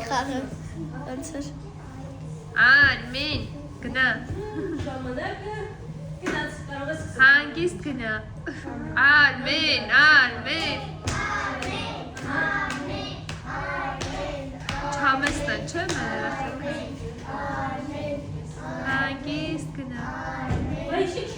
խաղը։ Ոնց էր։ Արմեն, գնա։ Ժամանակը գնաց կարող ես Հանգիստ գնա։ Արմեն, Արմեն։ Չամեստան չէ՞ մերախը։ Հանգիստ գնա։ Բայց ինչ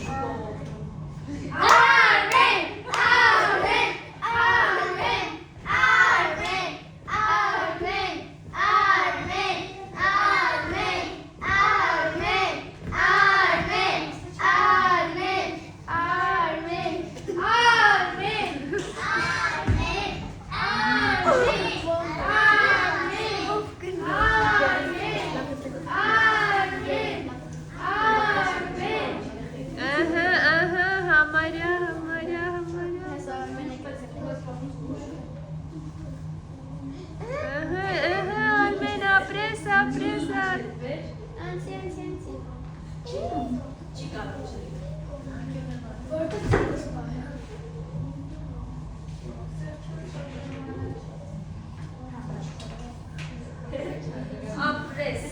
ապրես,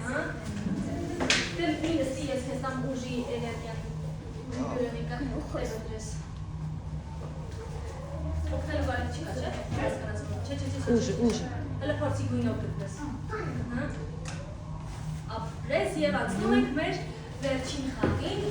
հա։ Դեմ ինձ ես քեզ տամ ուժի էներգիա։ Յուրենիկա հետևես։ Օգնել բարի չկա, չէ՞։ Հասկանացում։ Չէ։ Ուժը։ Հələ փորձի գույնով գտնես։ Հա։ Ապրես եւ անցնում ենք մեր վերջին խաղին։